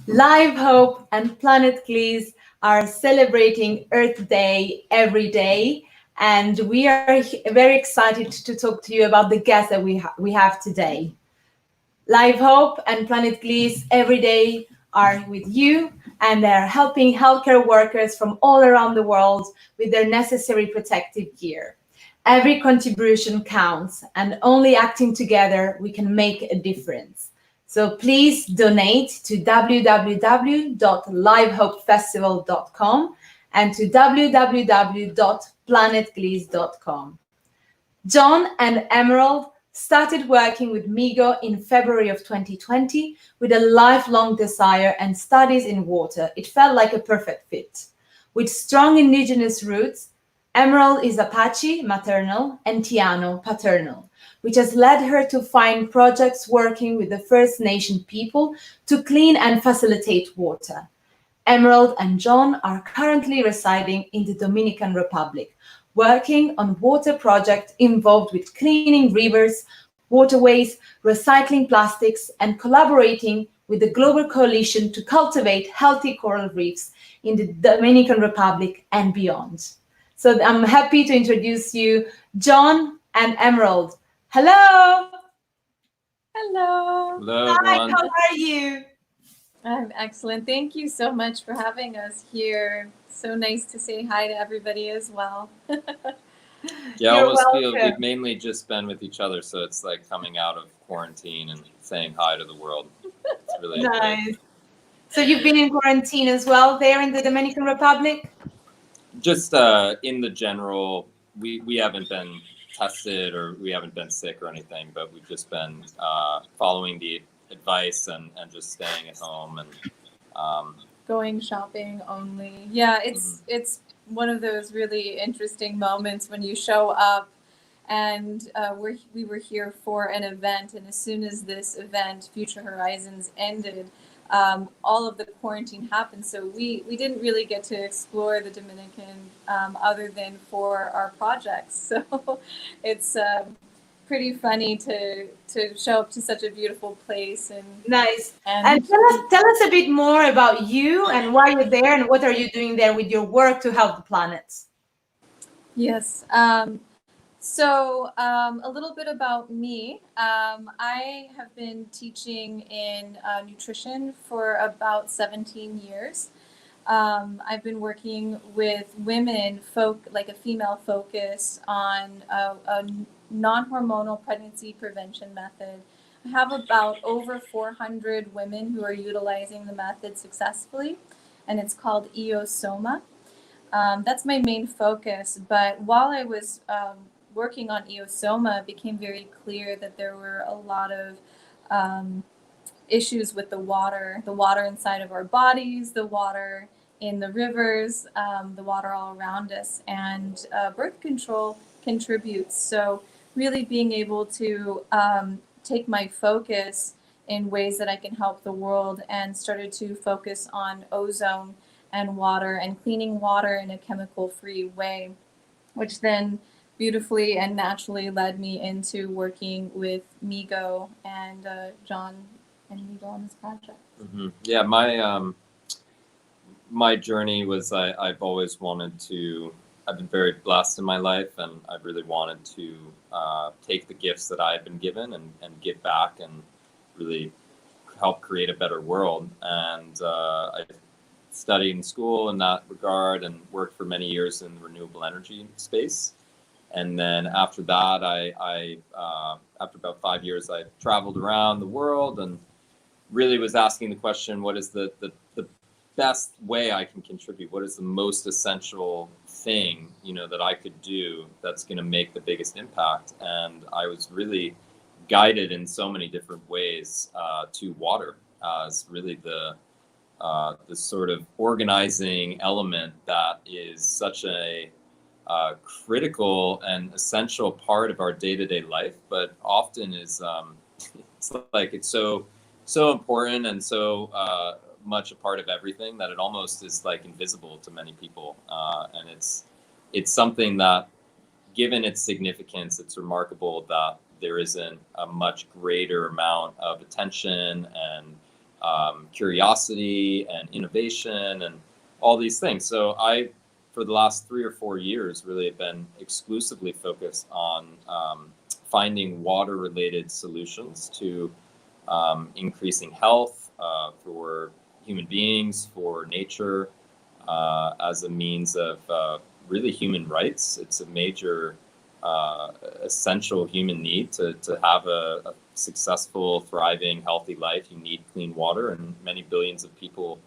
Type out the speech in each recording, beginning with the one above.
Live Hope and Planet Please are celebrating Earth Day every day, and we are very excited to talk to you about the guest that we have today. Live Hope and Planet Please every day are with you, and they're helping healthcare workers from all around the world with their necessary protective gear. Every contribution counts, and only acting together we can make a difference. So please donate to www.livehopefestival.com and to www.planetglease.com. John and Emerald started working with Migo in February of 2020 with a lifelong desire and studies in water. It felt like a perfect fit. With strong indigenous roots, Emerald is Apache, maternal, and Tiano, paternal, which has led her to find projects working with the First Nation people to clean and facilitate water. Emerald and John are currently residing in the Dominican Republic, working on water projects involved with cleaning rivers, waterways, recycling plastics, and collaborating with the global coalition to cultivate healthy coral reefs in the Dominican Republic and beyond. So I'm happy to introduce you, John and Emerald. Hello. Hello. Hello, Hi, everyone. how are you? I'm excellent. Thank you so much for having us here. So nice to say hi to everybody as well. Yeah, I You're almost feel welcome. we've mainly just been with each other, so it's like coming out of quarantine and saying hi to the world. It's really great. Nice. So you've been in quarantine as well there in the Dominican Republic? Just in the general, we haven't been tested or we haven't been sick or anything, but we've just been following the advice and just staying at home and Going shopping only. Yeah, it's one of those really interesting moments when you show up and we were here for an event, and as soon as this event, Future Horizons, ended, all of the quarantine happened. So we didn't really get to explore the Dominican other than for our projects. So it's pretty funny to show up to such a beautiful place Nice. and And tell us a bit more about you and why you're there and what are you doing there with your work to help the planet? yes. So a little bit about me. I have been teaching in nutrition for about 17 years. I've been working with women, like a female focus on a non-hormonal pregnancy prevention method. I have about over 400 women who are utilizing the method successfully, and it's called EOSOMA. That's my main focus. But while I was working on EOSOMA, it became very clear that there were a lot of issues with the water inside of our bodies, the water in the rivers, the water all around us, and birth control contributes. So really being able to take my focus in ways that I can help the world, and started to focus on ozone and water and cleaning water in a chemical-free way, which then beautifully and naturally led me into working with Migo and John and Migo on this project. Yeah, my journey was I've always wanted to. I've been very blessed in my life, and I've really wanted to take the gifts that I've been given and give back and really help create a better world. And I studied in school in that regard and worked for many years in the renewable energy space. And then after that, I after about 5 years, I traveled around the world and really was asking the question, what is the best way I can contribute? What is the most essential thing, that I could do that's going to make the biggest impact? And I was really guided in so many different ways to water as really the sort of organizing element that is such a critical and essential part of our day-to-day life, but often is it's so important and so much a part of everything that it almost is like invisible to many people, and it's something that, given its significance, it's remarkable that there isn't a much greater amount of attention and curiosity and innovation and all these things. So I, for the last 3 or 4 years, really have been exclusively focused on finding water-related solutions to increasing health for human beings, for nature, as a means of really human rights. It's a major essential human need to have a successful, thriving, healthy life. You need clean water, and many billions of people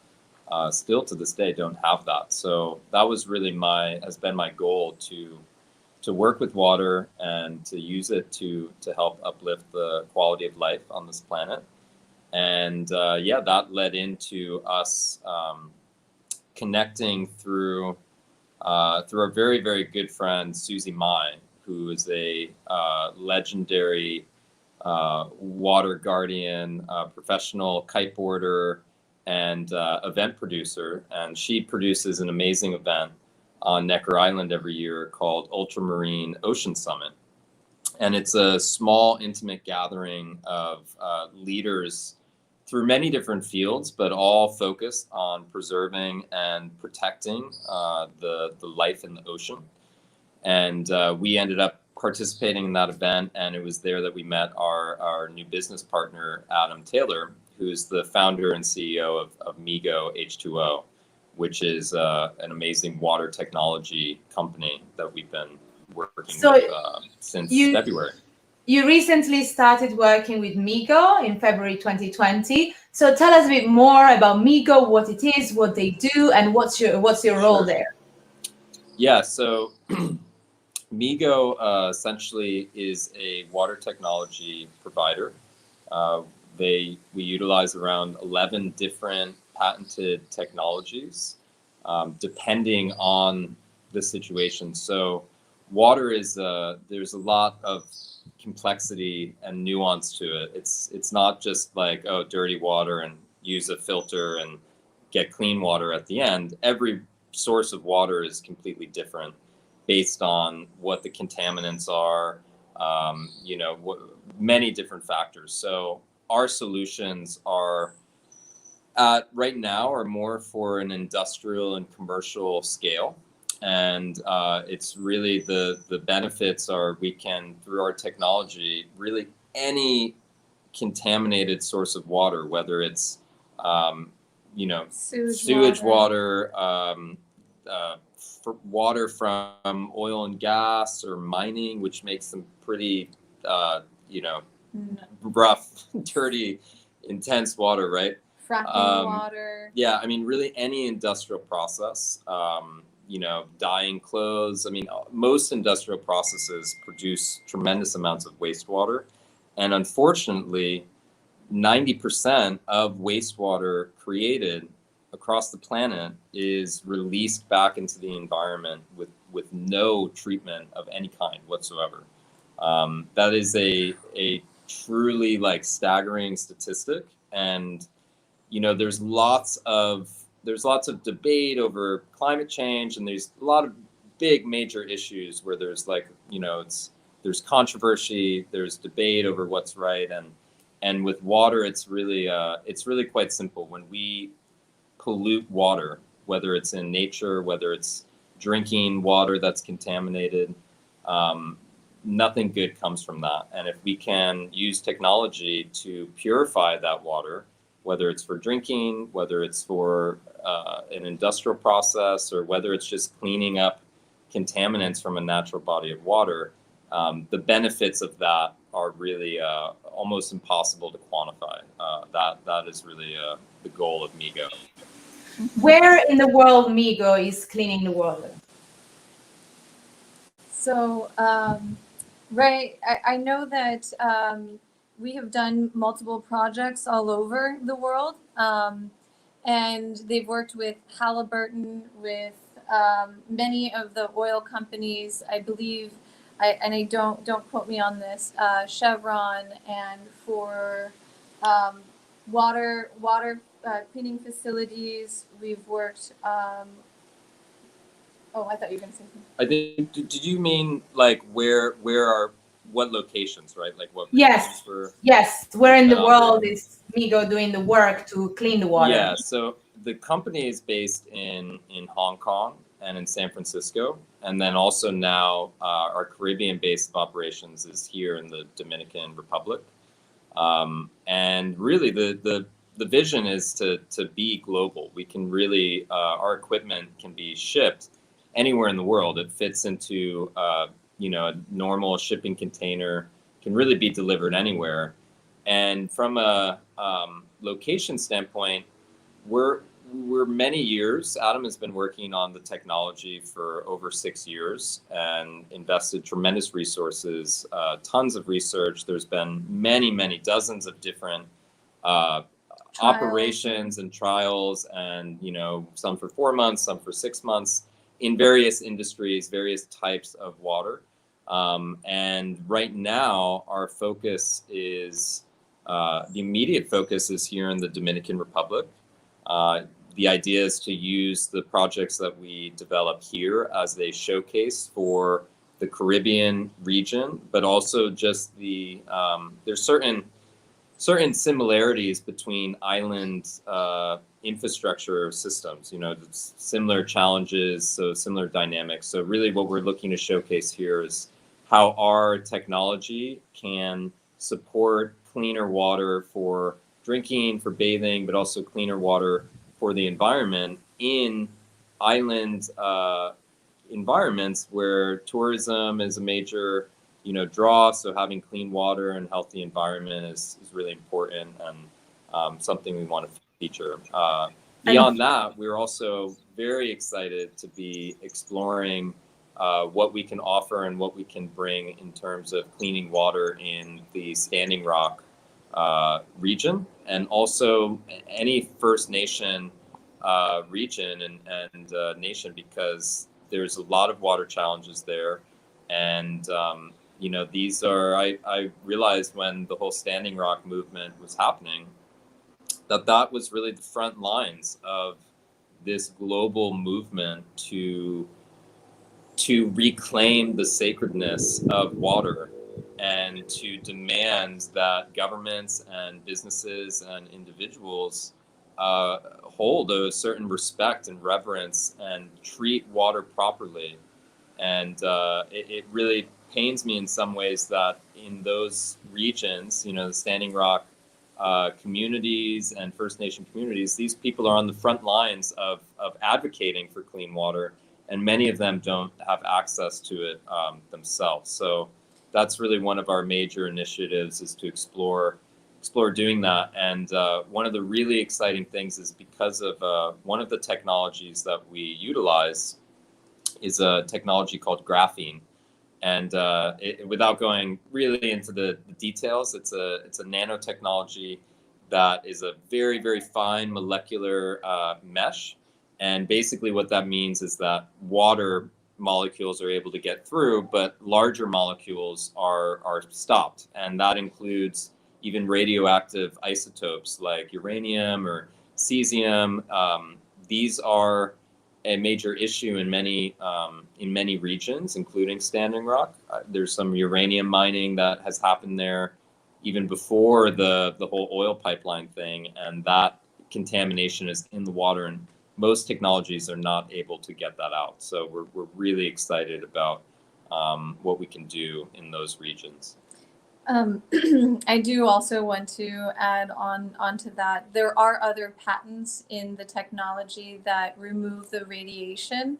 still to this day don't have that. So that was really has been my goal to work with water and to use it to help uplift the quality of life on this planet. And that led into us connecting through a very, very good friend, Susie Mai, who is a legendary water guardian, professional kiteboarder, and event producer. And she produces an amazing event on Necker Island every year called Ultramarine Ocean Summit. And it's a small, intimate gathering of leaders through many different fields, but all focused on preserving and protecting the life in the ocean. And we ended up participating in that event, and it was there that we met our new business partner, Adam Taylor, who's the founder and CEO of Migo H2O, which is an amazing water technology company that we've been working with since February. You recently started working with Migo in February 2020. So tell us a bit more about Migo, what it is, what they do, and what's your role there? Yeah, so Migo essentially is a water technology provider. We utilize around 11 different patented technologies, depending on the situation. So water is there's a lot of complexity and nuance to it. It's not just like, oh, dirty water and use a filter and get clean water at the end. Every source of water is completely different based on what the contaminants are, many different factors. So our solutions are right now are more for an industrial and commercial scale. And it's really the benefits are we can, through our technology, really any contaminated source of water, whether it's, sewage water, water from oil and gas or mining, which makes them pretty, rough, dirty, intense water, right? Fracking water. Yeah, I mean, really any industrial process, dyeing clothes. I mean, most industrial processes produce tremendous amounts of wastewater. And unfortunately, 90% of wastewater created across the planet is released back into the environment with no treatment of any kind whatsoever. That is a truly staggering statistic. And, there's lots of debate over climate change, and there's a lot of big major issues where there's there's controversy, there's debate over what's right. And with water, it's really quite simple. When we pollute water, whether it's in nature, whether it's drinking water that's contaminated, nothing good comes from that. And if we can use technology to purify that water, whether it's for drinking, whether it's for an industrial process, or whether it's just cleaning up contaminants from a natural body of water, the benefits of that are really almost impossible to quantify. That is really the goal of Migo. Where in the world Migo is cleaning the water? So, right, I know that we have done multiple projects all over the world, and they've worked with Halliburton, with many of the oil companies, I believe, don't quote me on this, Chevron, and for water cleaning facilities, we've worked. Oh, I thought you were going to say something. I think. Did you mean where our what locations, right? Like what Yes, regions were yes. Where in the world operating? is Migo doing the work to clean the water? Yeah, so the company is based in Hong Kong and in San Francisco, and then also now our Caribbean base of operations is here in the Dominican Republic. And really, the vision is to be global. We can really our equipment can be shipped anywhere in the world. It fits into a normal shipping container. Can really be delivered anywhere. And from a location standpoint, we're many years. Adam has been working on the technology for over 6 years and invested tremendous resources, tons of research. There's been many dozens of different operations and trials, and some for 4 months, some for 6 months, in various industries, various types of water. And right now, our focus is the immediate focus is here in the Dominican Republic. The idea is to use the projects that we develop here as a showcase for the Caribbean region, but also just there's certain similarities between island infrastructure systems, similar challenges, so similar dynamics. So really what we're looking to showcase here is how our technology can support cleaner water for drinking, for bathing, but also cleaner water for the environment in island environments where tourism is a major draw. So having clean water and healthy environment is really important, and something we want to feature. Beyond that, we're also very excited to be exploring what we can offer and what we can bring in terms of cleaning water in the Standing Rock region, and also any First Nation region and nation, because there's a lot of water challenges there. And these are, I realized when the whole Standing Rock movement was happening, that was really the front lines of this global movement to reclaim the sacredness of water, and to demand that governments and businesses and individuals hold a certain respect and reverence and treat water properly. And it really pains me in some ways that in those regions, the Standing Rock communities and First Nation communities, these people are on the front lines of advocating for clean water, and many of them don't have access to it themselves. So that's really one of our major initiatives, is to explore doing that. And one of the really exciting things is because of one of the technologies that we utilize is a technology called graphene. And without going really into the details, it's a nanotechnology that is a very, very fine molecular mesh. And basically what that means is that water molecules are able to get through, but larger molecules are stopped. And that includes even radioactive isotopes like uranium or cesium. These are a major issue in many regions, including Standing Rock. There's some uranium mining that has happened there even before the whole oil pipeline thing, and that contamination is in the water, and most technologies are not able to get that out. So we're really excited about what we can do in those regions. I do also want to add onto that. There are other patents in the technology that remove the radiation.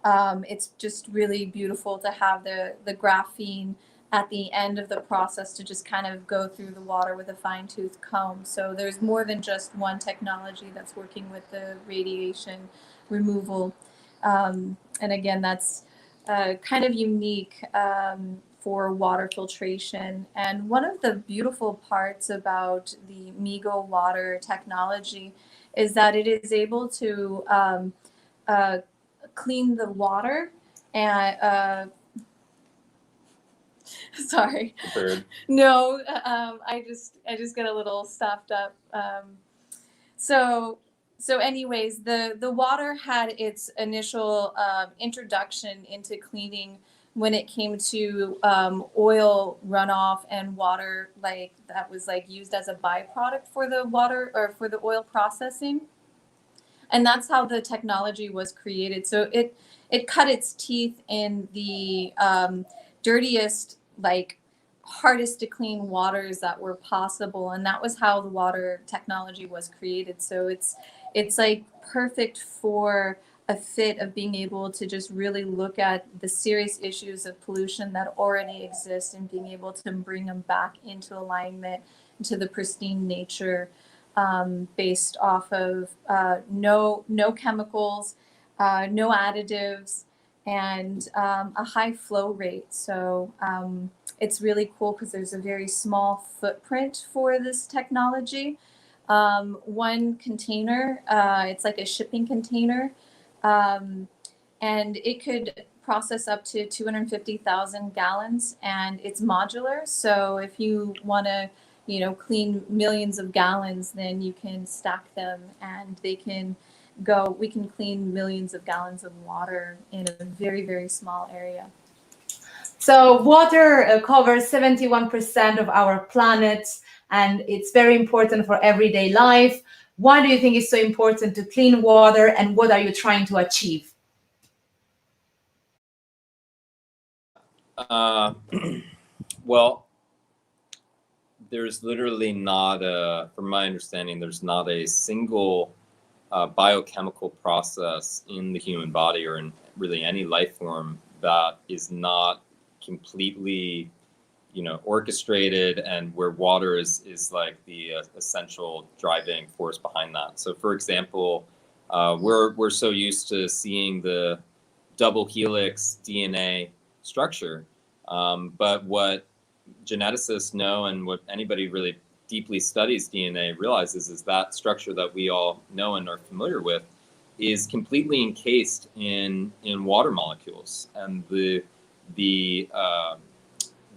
It's just really beautiful to have the graphene at the end of the process to just kind of go through the water with a fine-tooth comb. So there's more than just one technology that's working with the radiation removal. And again, that's kind of unique for water filtration. And one of the beautiful parts about the Migo water technology is that it is able to clean the water and sorry. Bird. No, I just get a little stuffed up. So anyways, the water had its initial introduction into cleaning when it came to oil runoff and water, like that was like used as a byproduct for the water or for the oil processing. And that's how the technology was created. So it cut its teeth in the dirtiest, like hardest to clean waters that were possible, and that was how the water technology was created. So it's like perfect for a fit of being able to just really look at the serious issues of pollution that already exist and being able to bring them back into alignment, into the pristine nature, based off of no chemicals, no additives, and a high flow rate. So it's really cool because there's a very small footprint for this technology. One container, it's like a shipping container, and it could process up to 250,000 gallons, and it's modular. So if you want to, clean millions of gallons, then you can stack them, and we can clean millions of gallons of water in a very, very small area. So water covers 71% of our planet, and it's very important for everyday life. Why do you think it's so important to clean water, and what are you trying to achieve? Well, there's literally not from my understanding, there's not a single biochemical process in the human body or in really any life form that is not completely, orchestrated, and where water is like the essential driving force behind that. So, for example, we're so used to seeing the double helix DNA structure, but what geneticists know, and what anybody really deeply studies DNA realizes, is that structure that we all know and are familiar with is completely encased in water molecules, and the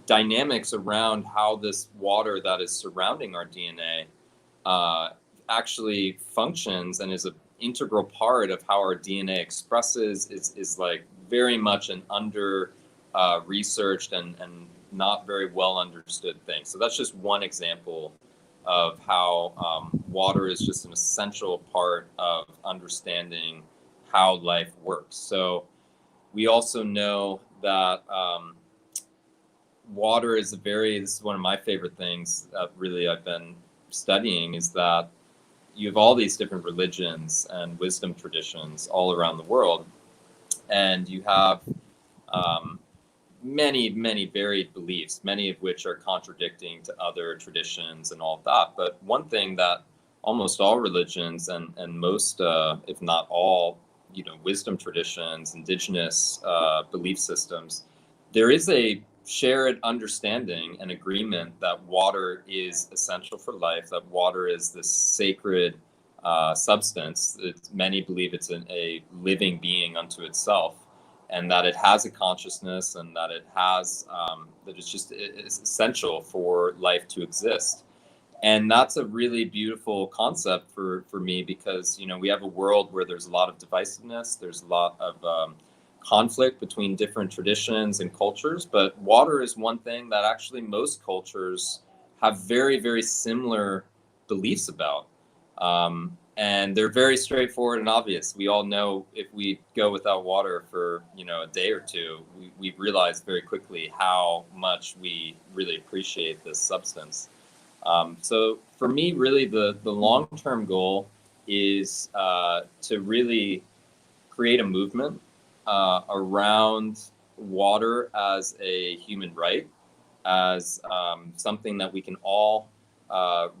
dynamics around how this water that is surrounding our DNA actually functions and is an integral part of how our DNA expresses is like very much an under researched and not very well understood thing. So that's just one example of how water is just an essential part of understanding how life works. So we also know that water is this is one of my favorite things that really I've been studying, is that you have all these different religions and wisdom traditions all around the world, and you have many varied beliefs, many of which are contradicting to other traditions and all of that. But one thing that almost all religions and most, if not all, wisdom traditions, indigenous belief systems, there is a shared understanding and agreement that water is essential for life, that water is this sacred substance. Many believe it's a living being unto itself, and that it has a consciousness, and that it has that it's essential for life to exist. And that's a really beautiful concept for me, because we have a world where there's a lot of divisiveness, there's a lot of conflict between different traditions and cultures, but water is one thing that actually most cultures have very, very similar beliefs about. And they're very straightforward and obvious. We all know if we go without water for a day or two, we realize very quickly how much we really appreciate this substance. So for me, really, the long-term goal is to really create a movement around water as a human right, as something that we can all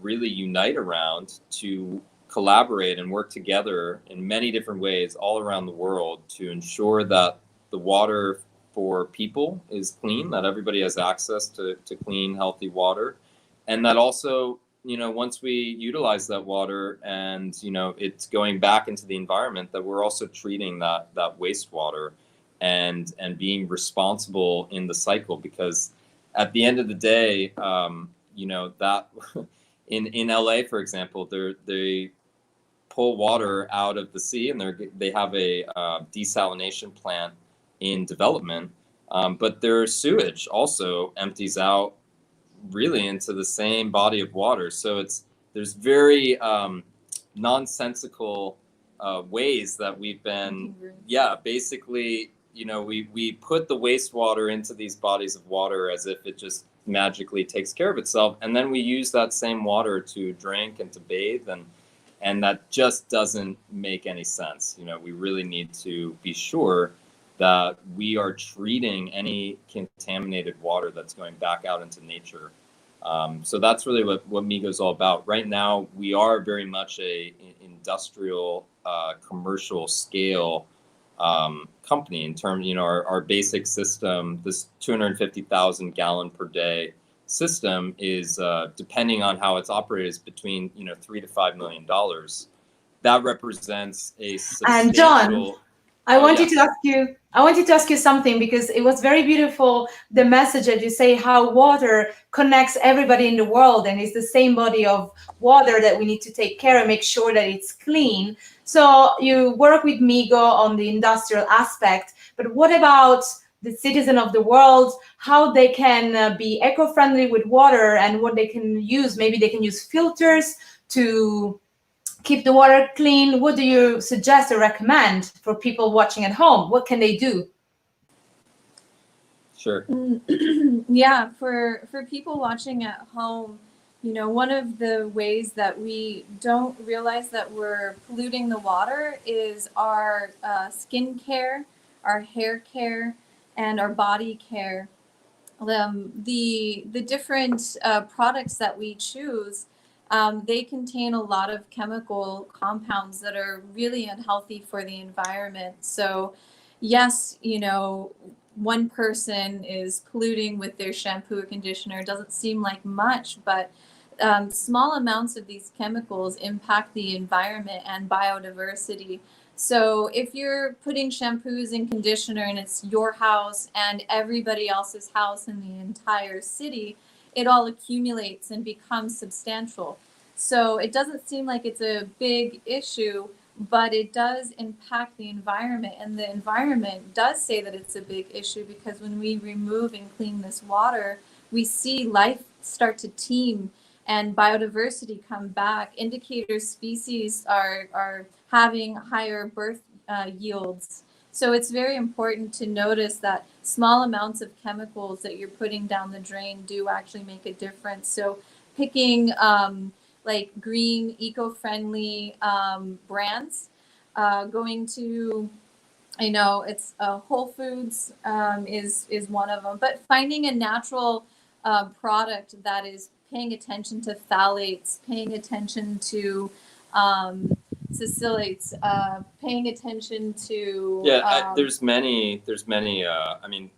really unite around, to collaborate and work together in many different ways all around the world to ensure that the water for people is clean, that everybody has access to clean, healthy water, and that also, once we utilize that water and, it's going back into the environment, that we're also treating that wastewater and being responsible in the cycle. Because at the end of the day, that in LA, for example, they pull water out of the sea, and they have a desalination plant in development. But their sewage also empties out really into the same body of water. So there's very nonsensical ways that we've been, basically, we put the wastewater into these bodies of water as if it just magically takes care of itself, and then we use that same water to drink and to bathe, and that just doesn't make any sense. We really need to be sure that we are treating any contaminated water that's going back out into nature. So that's really what Migo is all about. Right now, we are very much a industrial, commercial scale company in terms, our basic system, this 250,000 gallon per day system is, depending on how it's operated, is between, $3 to $5 million. That represents a substantial... And John, I wanted to ask you something, because it was very beautiful, the message that you say, how water connects everybody in the world, and it's the same body of water that we need to take care and make sure that it's clean. So you work with Migo on the industrial aspect, but what about the citizen of the world, how they can be eco-friendly with water and what they can use? Maybe they can use filters to keep the water clean. What do you suggest or recommend for people watching at home? What can they do? Sure. Yeah, for people watching at home, one of the ways that we don't realize that we're polluting the water is our skin care, our hair care, and our body care. The different products that we choose, they contain a lot of chemical compounds that are really unhealthy for the environment. So yes, one person is polluting with their shampoo or conditioner. It doesn't seem like much, but small amounts of these chemicals impact the environment and biodiversity. So if you're putting shampoos and conditioner and it's your house and everybody else's house in the entire city, it all accumulates and becomes substantial. So it doesn't seem like it's a big issue, but it does impact the environment, and the environment does say that it's a big issue, because when we remove and clean this water, we see life start to teem and biodiversity come back. Indicator species are having higher birth yields. So it's very important to notice that small amounts of chemicals that you're putting down the drain do actually make a difference. So picking like green, eco-friendly brands, going to, it's Whole Foods is one of them, but finding a natural product that is paying attention to phthalates, paying attention to salicylates, paying attention to... there's many, I mean,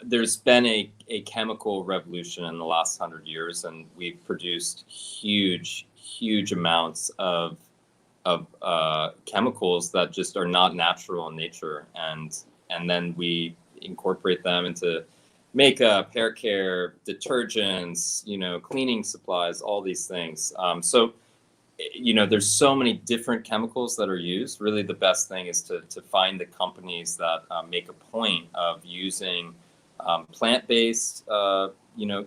there's been a chemical revolution in the last 100 years, and we've produced huge amounts of chemicals that just are not natural in nature, and then we incorporate them into makeup, hair care, detergents, cleaning supplies, all these things. So there's so many different chemicals that are used. Really, the best thing is to find the companies that make a point of using plant-based,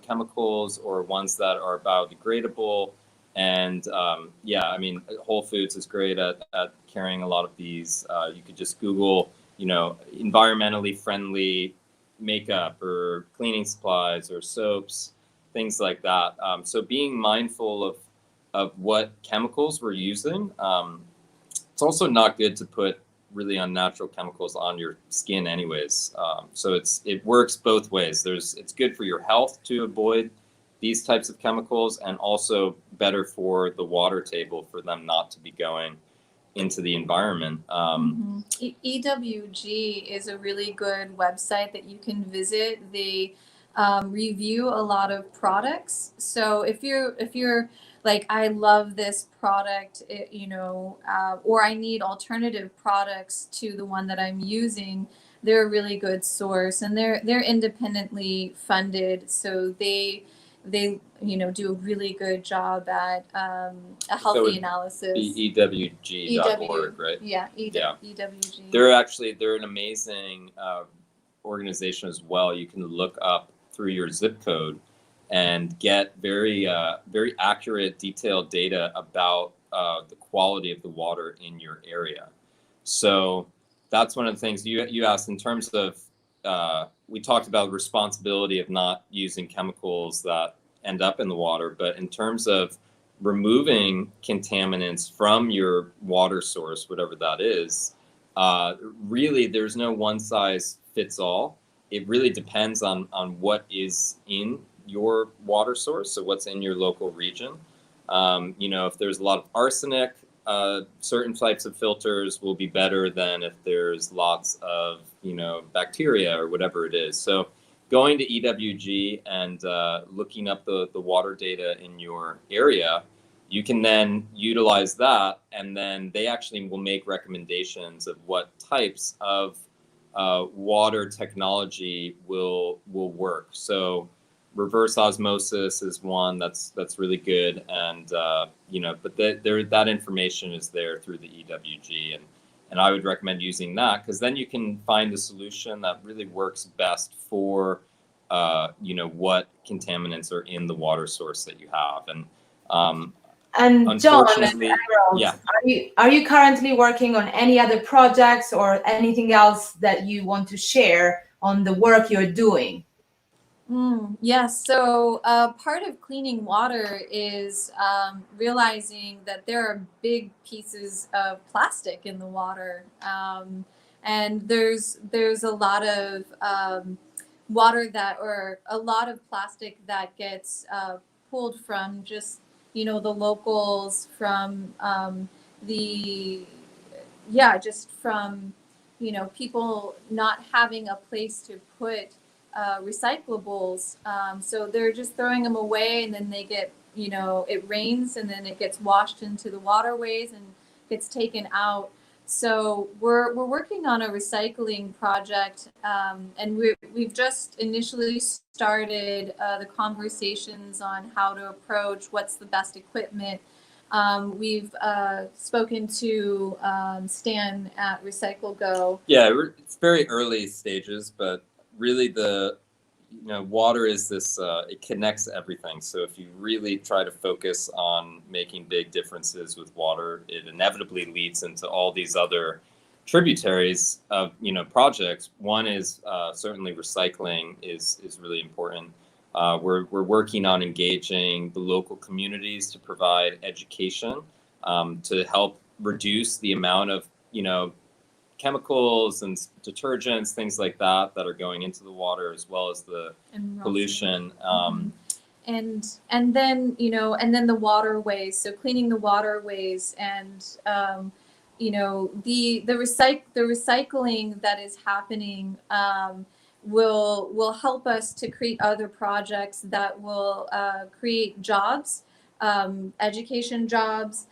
chemicals, or ones that are biodegradable. And I mean, Whole Foods is great at carrying a lot of these. You could just Google, environmentally friendly makeup or cleaning supplies or soaps, things like that. So being mindful of what chemicals we're using. It's also not good to put really unnatural chemicals on your skin anyways. So it works both ways. It's good for your health to avoid these types of chemicals, and also better for the water table for them not to be going into the environment. EWG is a really good website that you can visit. They review a lot of products. So if you're like, I love this product, or I need alternative products to the one that I'm using, they're a really good source, and they're independently funded, so they do a really good job at a healthy analysis. EWG.org, right? Yeah, EWG. They're an amazing organization as well, you can look up through your zip code and get very accurate, detailed data about the quality of the water in your area. So that's one of the things you asked in terms of, we talked about responsibility of not using chemicals that end up in the water, but in terms of removing contaminants from your water source, whatever that is, really there's no one size fits all. It really depends on what is in your water source, so what's in your local region. If there's a lot of arsenic, certain types of filters will be better than if there's lots of, bacteria or whatever it is. So going to EWG and looking up the water data in your area, you can then utilize that, and then they actually will make recommendations of what types of water technology will work. So reverse osmosis is one that's really good, and but that information is there through the EWG, and I would recommend using that, because then you can find a solution that really works best for what contaminants are in the water source that you have. And John and unfortunately, Emerald, yeah. are you currently working on any other projects or anything else that you want to share on the work you're doing? Yes. So part of cleaning water is realizing that there are big pieces of plastic in the water, and there's a lot of water or a lot of plastic that gets pulled from just the locals, from just from people not having a place to put recyclables, so they're just throwing them away, and then they get, it rains and then it gets washed into the waterways and gets taken out. So we're working on a recycling project, and we've just initially started the conversations on how to approach what's the best equipment. We've spoken to Stan at Recycle Go. Yeah, it's very early stages, but really water is this, it connects everything. So if you really try to focus on making big differences with water, it inevitably leads into all these other tributaries of, projects. One is certainly recycling is really important. We're working on engaging the local communities to provide education to help reduce the amount of, chemicals and detergents, things like that are going into the water, as well as the pollution. And then the waterways. So cleaning the waterways, and the recycling that is happening will help us to create other projects that will create jobs, education jobs.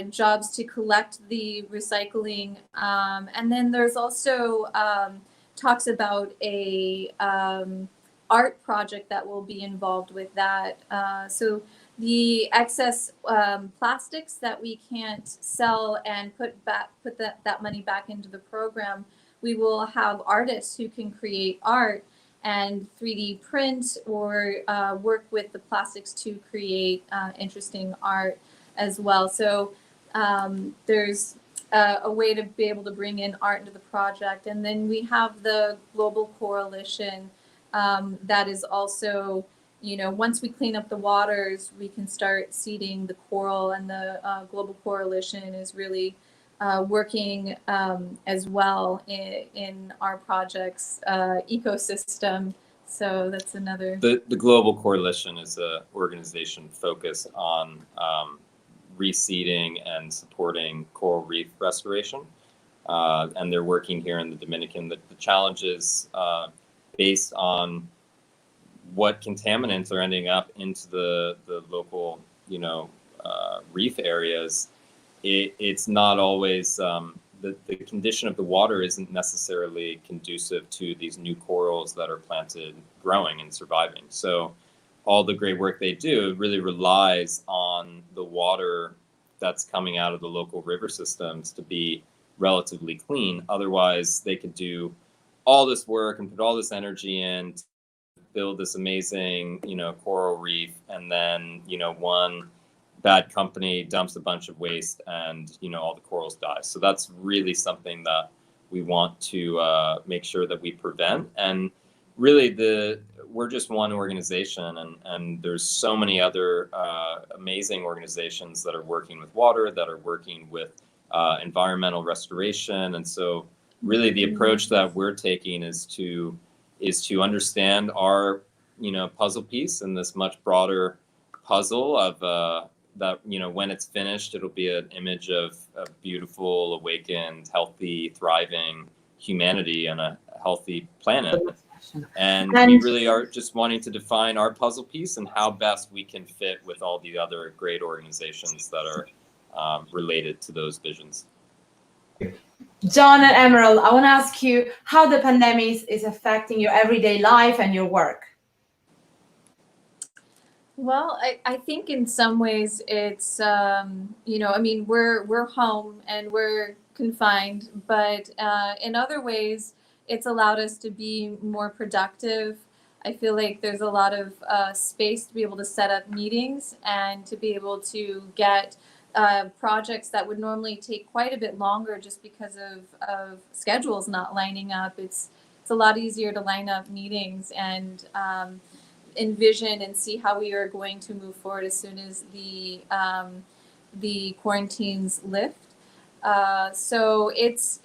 Jobs to collect the recycling, and then there's also talks about a art project that will be involved with that. So the excess plastics that we can't sell and put that money back into the program, we will have artists who can create art and 3D print or work with the plastics to create interesting art as well. So there's a way to be able to bring in art into the project. And then we have the Global Coalition that is also, once we clean up the waters, we can start seeding the coral, and the Global Coalition is really working as well in our project's ecosystem. So that's another. The Global Coalition is an organization focused on reseeding and supporting coral reef restoration, and they're working here in the Dominican. The challenge is based on what contaminants are ending up into the local reef areas. It's not always the condition of the water isn't necessarily conducive to these new corals that are planted, growing and surviving. So all the great work they do really relies on the water that's coming out of the local river systems to be relatively clean. Otherwise, they could do all this work and put all this energy in to build this amazing, coral reef, and then, one bad company dumps a bunch of waste and, all the corals die. So that's really something that we want to make sure that we prevent. And really we're just one organization, and there's so many other amazing organizations that are working with water, that are working with environmental restoration. And so really the approach that we're taking is to understand our, puzzle piece in this much broader puzzle of that, when it's finished, it'll be an image of a beautiful, awakened, healthy, thriving humanity and a healthy planet. And we really are just wanting to define our puzzle piece and how best we can fit with all the other great organizations that are related to those visions. John and Emerald, I want to ask you how the pandemic is affecting your everyday life and your work. Well, I think in some ways it's, we're home and we're confined, but in other ways, it's allowed us to be more productive. I feel like there's a lot of space to be able to set up meetings and to be able to get projects that would normally take quite a bit longer just because of schedules not lining up. It's a lot easier to line up meetings and envision and see how we are going to move forward as soon as the quarantines lift. So it's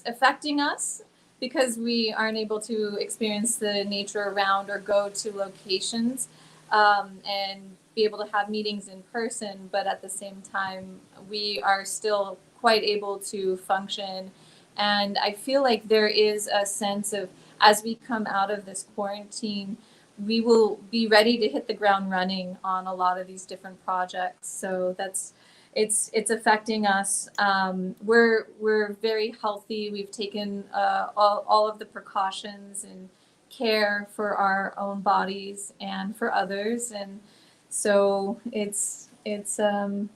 affecting us because we aren't able to experience the nature around or go to locations and be able to have meetings in person. But at the same time, we are still quite able to function. And I feel like there is a sense of, as we come out of this quarantine, we will be ready to hit the ground running on a lot of these different projects. So it's affecting us. We're very healthy. We've taken all of the precautions and care for our own bodies and for others, and so it's a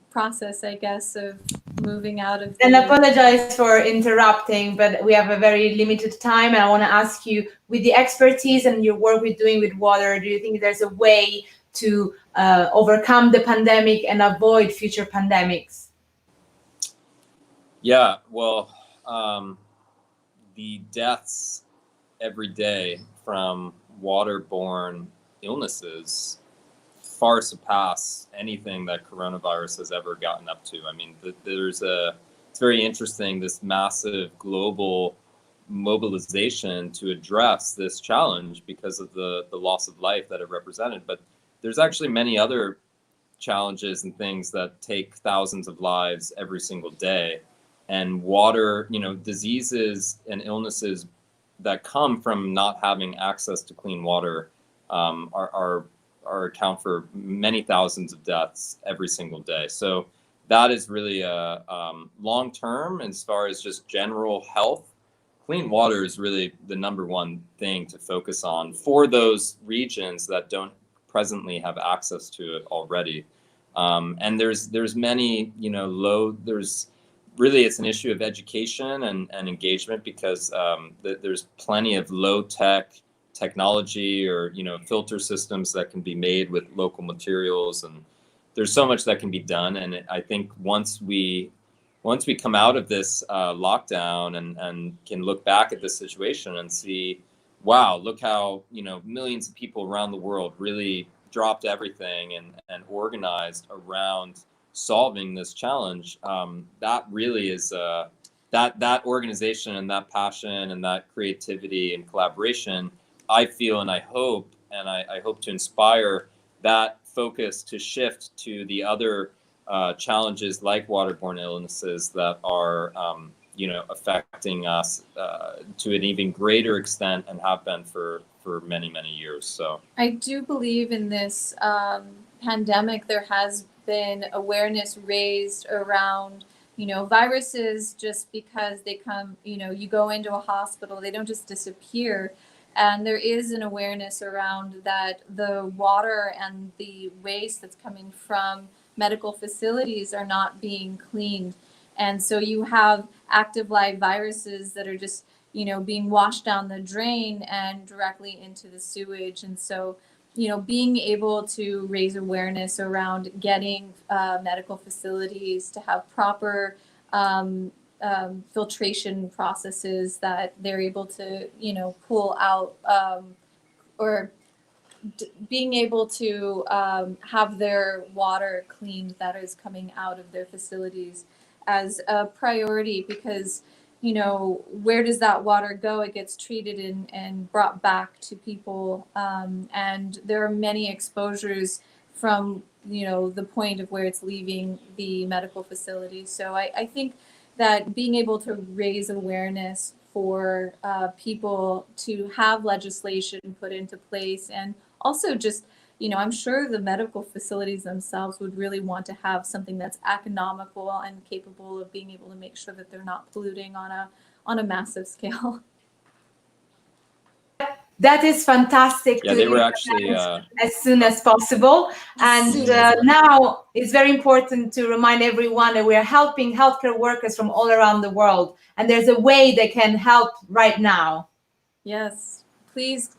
process, I guess, of moving out of. And apologize for interrupting, but we have a very limited time, and I want to ask you, with the expertise and your work with doing with water, do you think there's a way to overcome the pandemic and avoid future pandemics? Yeah, well, the deaths every day from waterborne illnesses far surpass anything that coronavirus has ever gotten up to. I mean, it's very interesting, this massive global mobilization to address this challenge because of the loss of life that it represented. But there's actually many other challenges and things that take thousands of lives every single day. And water, diseases and illnesses that come from not having access to clean water are account for many thousands of deaths every single day. So that is really a long term. As far as just general health, clean water is really the number one thing to focus on for those regions that don't presently have access to it already. And there's many, there's really, it's an issue of education and engagement, because there's plenty of low tech technology or filter systems that can be made with local materials, and there's so much that can be done. And I think once we come out of this lockdown and can look back at this situation and see, wow, look how millions of people around the world really dropped everything and organized around solving this challenge, that really is that organization and that passion and that creativity and collaboration, I feel, and I hope to inspire that focus to shift to the other challenges like waterborne illnesses that are affecting us to an even greater extent and have been for many, many years. So I do believe in this pandemic, there has been awareness raised around viruses. Just because they come, you go into a hospital, they don't just disappear. And there is an awareness around that the water and the waste that's coming from medical facilities are not being cleaned. And so you have active live viruses that are just, being washed down the drain and directly into the sewage. And so, being able to raise awareness around getting medical facilities to have proper filtration processes that they're able to, pull out or being able to have their water cleaned that is coming out of their facilities as a priority, because where does that water go? It gets treated and brought back to people, and there are many exposures from the point of where it's leaving the medical facility. So I think that being able to raise awareness for people to have legislation put into place, and also just, I'm sure the medical facilities themselves would really want to have something that's economical and capable of being able to make sure that they're not polluting on a massive scale. That is fantastic. Yeah, they were actually as soon as possible. And now it's very important to remind everyone that we are helping healthcare workers from all around the world. And there's a way they can help right now. Yes, please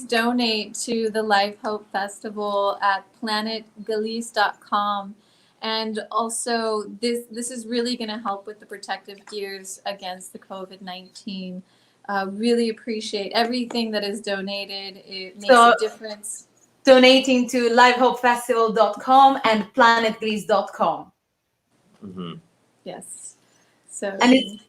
donate to the Live Hope Festival at planetgalise.com. And also, this is really going to help with the protective gears against the COVID-19. Really appreciate everything that is donated. It makes a difference. Donating to livehopefestival.com and planetgalise.com. Mm-hmm. Yes. So, and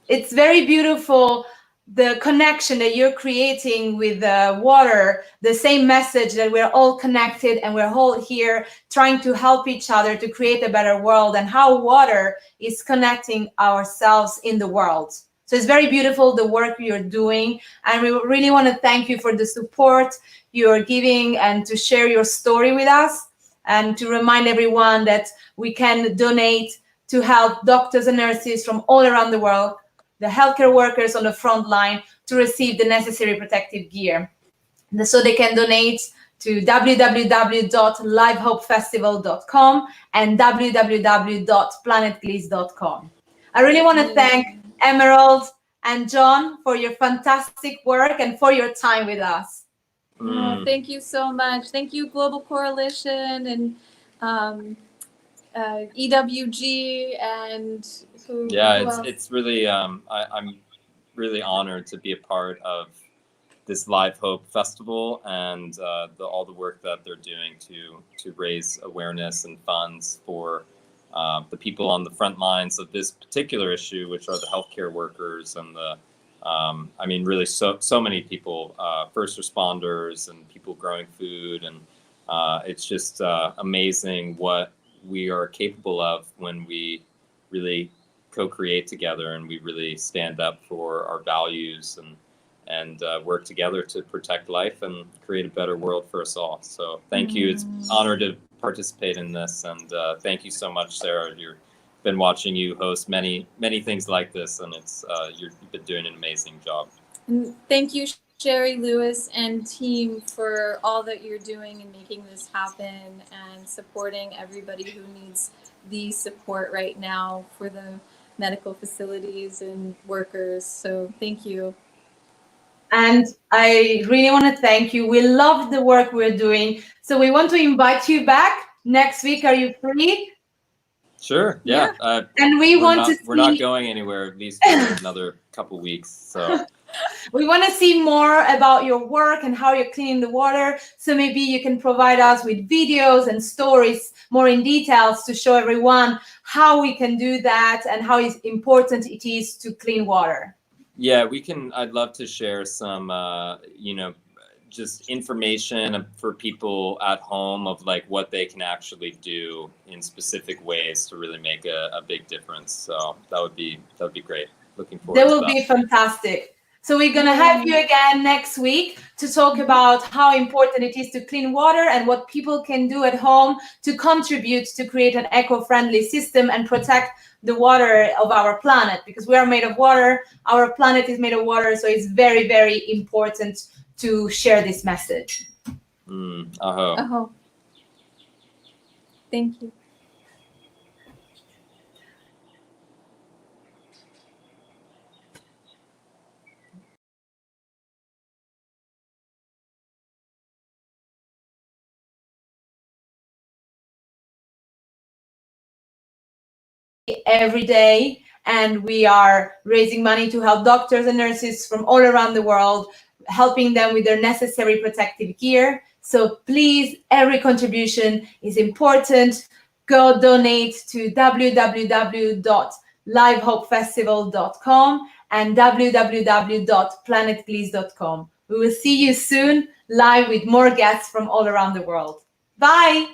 it's very beautiful, the connection that you're creating with water, the same message that we're all connected and we're all here trying to help each other to create a better world, and how water is connecting ourselves in the world. So it's very beautiful, the work you're doing, and we really want to thank you for the support you're giving and to share your story with us, and to remind everyone that we can donate to help doctors and nurses from all around the world, the healthcare workers on the front line, to receive the necessary protective gear. So they can donate to www.livehopefestival.com and www.planetgalise.com. I really want to thank Emerald and John for your fantastic work and for your time with us. Oh, thank you so much. Thank you, Global Coalition and EWG and who? It's really I'm really honored to be a part of this Live Hope Festival and all the work that they're doing to raise awareness and funds for the people on the front lines of this particular issue, which are the healthcare workers and the really so many people, first responders and people growing food, and it's just amazing what we are capable of when we really co-create together and we really stand up for our values and work together to protect life and create a better world for us all. So thank you. It's an honor to participate in this, and thank you so much, Sara. You've been watching you host many things like this, and it's you've been doing an amazing job. And thank you, Sherry, Lewis, and team for all that you're doing and making this happen and supporting everybody who needs the support right now for the medical facilities and workers. So thank you. And I really want to thank you. We love the work we're doing. So we want to invite you back next week. Are you free? Sure. Yeah. And we're not going anywhere, at least for another couple weeks. So we want to see more about your work and how you're cleaning the water. So maybe you can provide us with videos and stories more in details to show everyone how we can do that and how important it is to clean water. Yeah, we can. I'd love to share some, just information for people at home of like what they can actually do in specific ways to really make a big difference. So that would be great. Looking forward to that. That will be fantastic. So we're going to have you again next week to talk about how important it is to clean water and what people can do at home to contribute to create an eco-friendly system and protect the water of our planet, because we are made of water. Our planet is made of water. So it's very, very important to share this message. Thank you. every day, and we are raising money to help doctors and nurses from all around the world, helping them with their necessary protective gear. So please, every contribution is important. Go donate to www.livehopefestival.com and www.planetglees.com. We will see you soon live with more guests from all around the world. Bye!